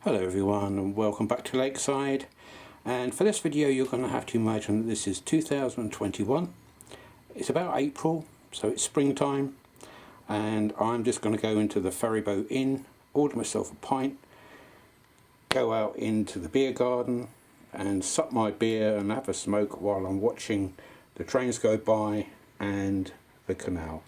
Hello everyone and welcome back to Lakeside, and for this video you're going to have to imagine that this is 2021. It's about April, so it's springtime, and I'm just going to go into the Ferryboat Inn, order myself a pint, go out into the beer garden and sup my beer and have a smoke while I'm watching the trains go by and the canal.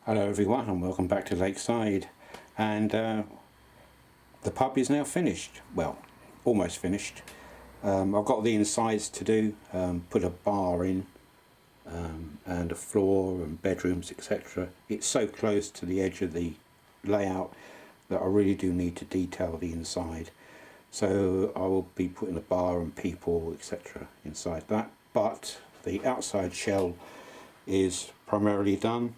Hello everyone and welcome back to Lakeside, and the pub is now finished, well, almost finished. I've got the insides to do, put a bar in and a floor and bedrooms, etc. It's so close to the edge of the layout that I really do need to detail the inside, so I will be putting a bar and people, etc. inside that, but the outside shell is primarily done.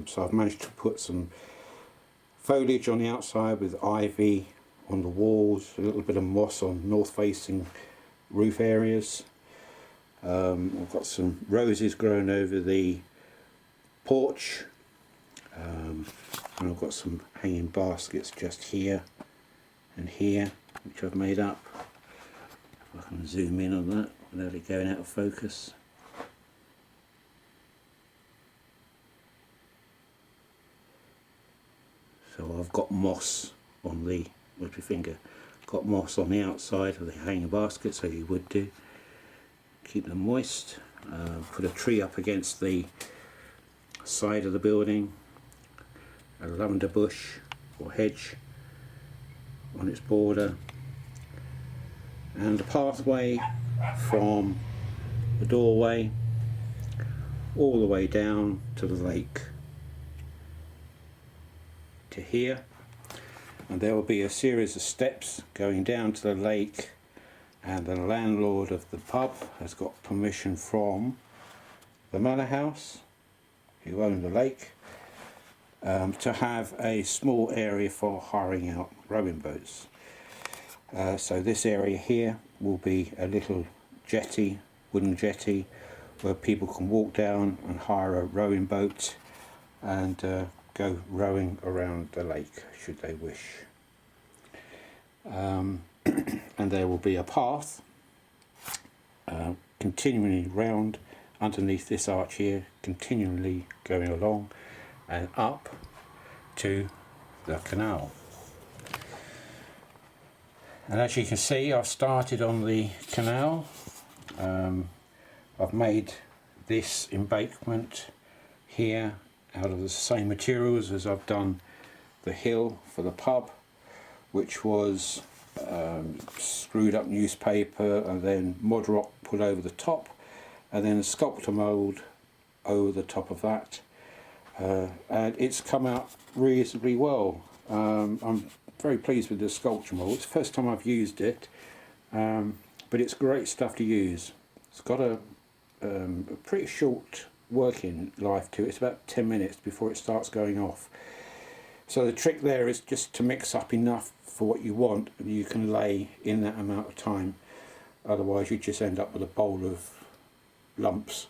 So I've managed to put some foliage on the outside with ivy on the walls, a little bit of moss on north facing roof areas. I've got some roses growing over the porch, and I've got some hanging baskets just here and here which I've made up. If I can zoom in on that without it going out of focus. So I've got moss on the, where's my finger, got moss on the outside of the hanging basket, so you would do. Keep them moist. Put a tree up against the side of the building, a lavender bush or hedge on its border, and a pathway from the doorway all the way down to the lake, to here, and there will be a series of steps going down to the lake, and the landlord of the pub has got permission from the manor house, who own the lake, to have a small area for hiring out rowing boats. So this area here will be a little jetty, wooden jetty, where people can walk down and hire a rowing boat and go rowing around the lake should they wish. And there will be a path continually round underneath this arch here, continually going along and up to the canal. And as you can see, I've started on the canal. I've made this embankment here out of the same materials as I've done the hill for the pub, which was screwed up newspaper and then mud rock put over the top, and then a sculptor mould over the top of that, and it's come out reasonably well. I'm very pleased with the sculpture mould. It's the first time I've used it, but it's great stuff to use. It's got a pretty short working life to it. It's about 10 minutes before it starts going off. So the trick there is just to mix up enough for what you want, and you can lay in that amount of time. Otherwise you just end up with a bowl of lumps.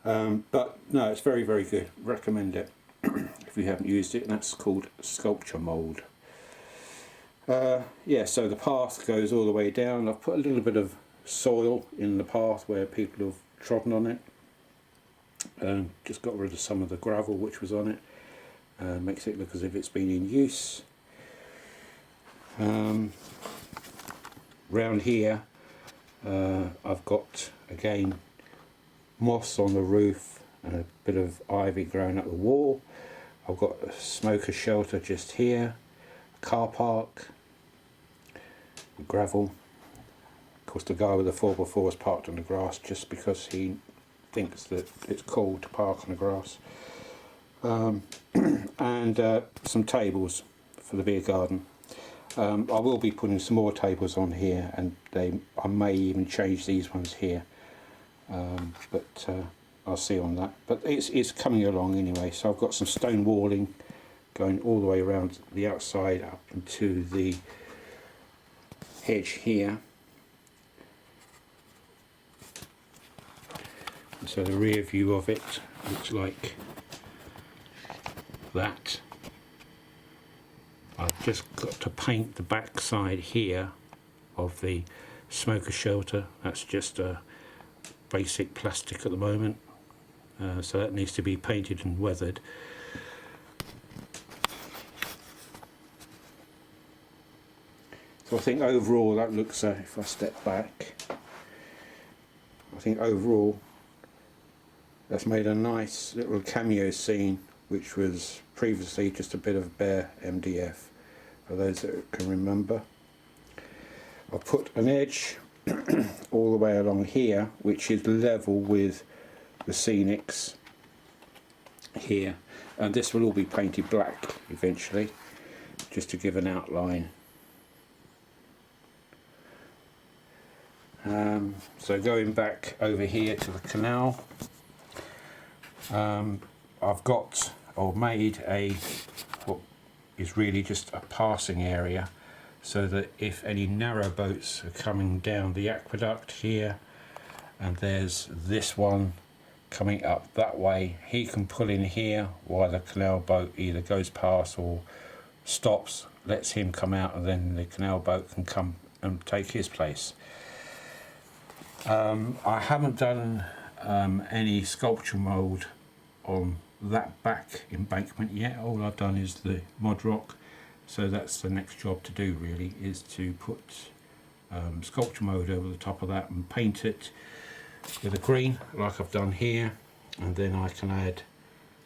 But no, it's very, very good. Recommend it if you haven't used it, and that's called sculpture mould. Yeah, so the path goes all the way down. I've put a little bit of soil in the path where people have trodden on it. Just got rid of some of the gravel which was on it. Makes it look as if it's been in use. Round here I've got again moss on the roof and a bit of ivy growing up the wall. I've got a smoker shelter just here, a car park, gravel. Of course the guy with the 4x4 is parked on the grass just because he thinks that it's cool to park on the grass. And some tables for the beer garden. I will be putting some more tables on here, and I may even change these ones here, but I'll see on that, but it's coming along anyway. So I've got some stone walling going all the way around the outside up into the hedge here. And so the rear view of it looks like that. I've just got to paint the back side here of the smoker shelter. That's just a basic plastic at the moment, so that needs to be painted and weathered. So I think overall that looks, if I step back, I think overall that's made a nice little cameo scene, which was previously just a bit of bare MDF, for those that can remember. I've put an edge all the way along here, which is level with the scenics here, and this will all be painted black eventually, just to give an outline. So going back over here to the canal, I've got or made what is really just a passing area, so that if any narrow boats are coming down the aqueduct here, and there's this one coming up that way, he can pull in here while the canal boat either goes past or stops, lets him come out, and then the canal boat can come and take his place. I haven't done any sculpture mould on that back embankment yet. All I've done is the mod rock, so that's the next job to do really, is to put sculpture mode over the top of that and paint it with a green like I've done here, and then I can add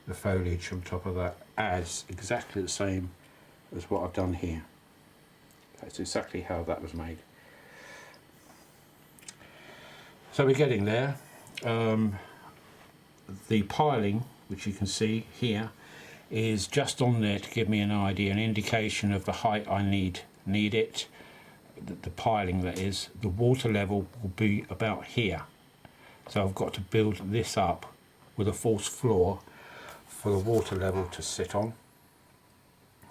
the foliage on top of that as exactly the same as what I've done here. That's exactly how that was made. So we're getting there. The piling, which you can see here, is just on there to give me an idea, an indication of the height I need it, the piling that is. The water level will be about here, so I've got to build this up with a false floor for the water level to sit on.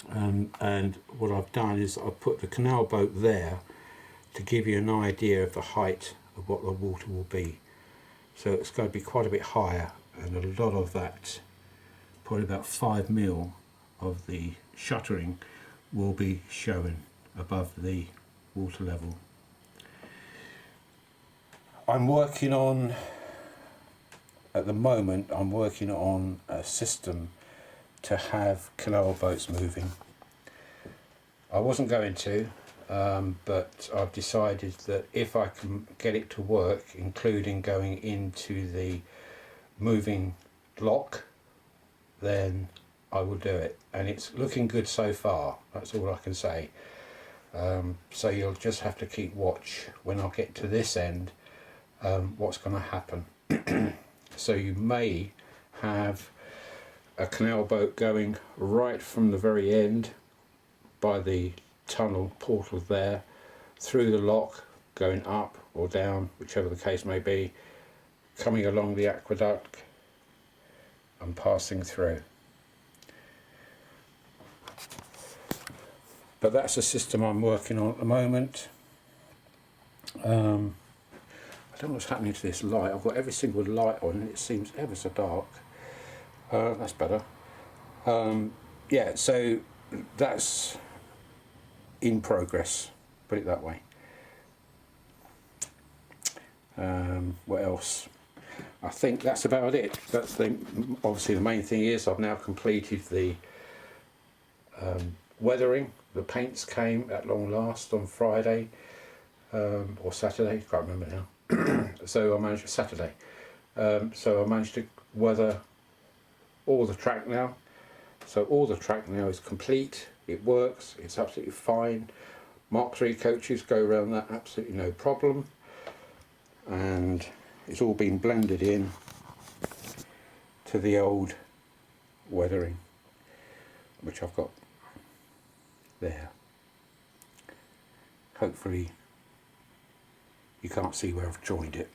And what I've done is I've put the canal boat there to give you an idea of the height of what the water will be. So it's going to be quite a bit higher, and a lot of that, probably about 5 mil of the shuttering, will be showing above the water level. I'm working on, at the moment, I'm working on a system to have canal boats moving. I wasn't going to, but I've decided that if I can get it to work, including going into the moving lock, then I will do it, and it's looking good so far. That's all I can say. So you'll just have to keep watch when I get to this end, what's going to happen. So you may have a canal boat going right from the very end by the tunnel portal there, through the lock, going up or down, whichever the case may be, coming along the aqueduct and passing through. But that's a system I'm working on at the moment. I don't know what's happening to this light. I've got every single light on and it seems ever so dark. That's better. Yeah, so that's in progress, put it that way. What else? I think that's about it. That's obviously the main thing is I've now completed the weathering. The paints came at long last on Friday or Saturday, can't remember now. So I managed Saturday. So I managed to weather all the track now. So all the track now is complete. It works. It's absolutely fine. Mark III coaches go around that absolutely no problem. And it's all been blended in to the old weathering, which I've got there. Hopefully you can't see where I've joined it.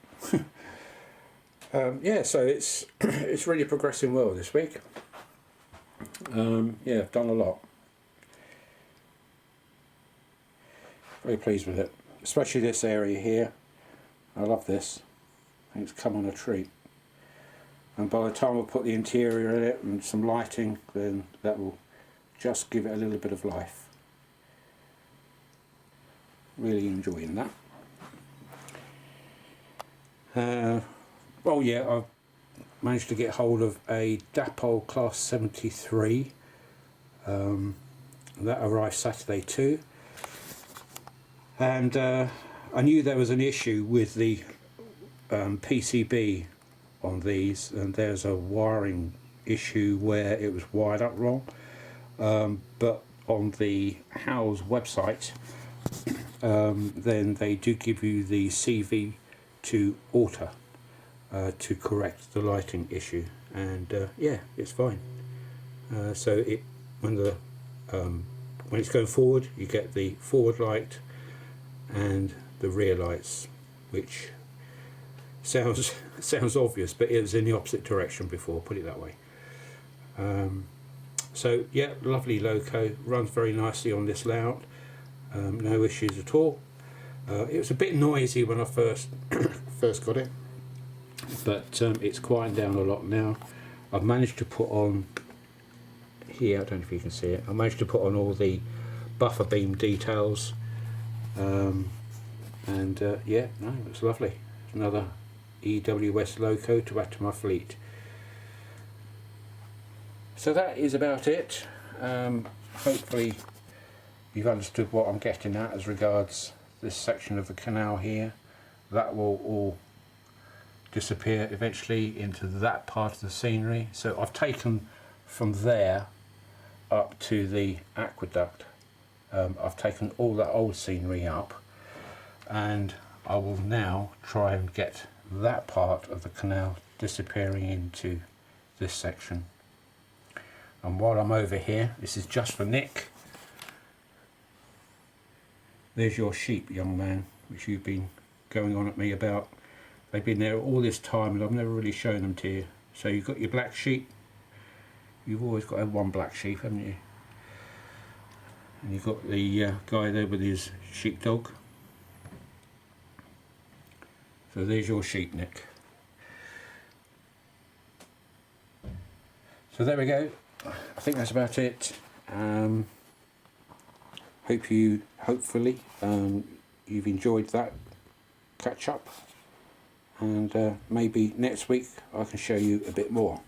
Yeah, so it's it's really progressing well this week. Yeah, I've done a lot. Very pleased with it, especially this area here. I love this. I think it's come on a treat. And by the time I put the interior in it and some lighting, then that will just give it a little bit of life. Really enjoying that. Well, yeah, I've managed to get hold of a Dapol Class 73. That arrived Saturday too. And I knew there was an issue with the PCB on these, and there's a wiring issue where it was wired up wrong. But on the Howes website, then they do give you the CV to alter to correct the lighting issue, and yeah, it's fine. So it when it's going forward, you get the forward light and the rear lights, which sounds obvious, but it was in the opposite direction before, put it that way. So yeah, lovely loco, runs very nicely on this layout. No issues at all. It was a bit noisy when I first got it, but it's quieted down a lot now. I've managed to put on here, I don't know if you can see it, I managed to put on all the buffer beam details, and yeah, no, it's lovely. It's another EWS loco to add to my fleet. So that is about it. Hopefully you've understood what I'm getting at as regards this section of the canal here. That will all disappear eventually into that part of the scenery. So I've taken from there up to the aqueduct. I've taken all that old scenery up, and I will now try and get that part of the canal disappearing into this section. And while I'm over here, this is just for Nick. There's your sheep, young man, which you've been going on at me about. They've been there all this time and I've never really shown them to you. So you've got your black sheep. You've always got to have one black sheep, haven't you? And you've got the guy there with his sheepdog. So there's your sheep, Nick. So there we go. I think that's about it. Hopefully you've enjoyed that catch up, and maybe next week I can show you a bit more.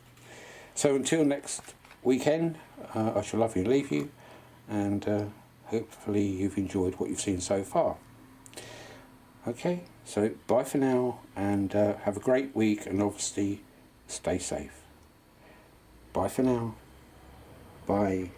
So until next weekend, I shall love you and leave you, and hopefully you've enjoyed what you've seen so far. Okay, so bye for now, and have a great week, and obviously stay safe. Bye for now. Bye.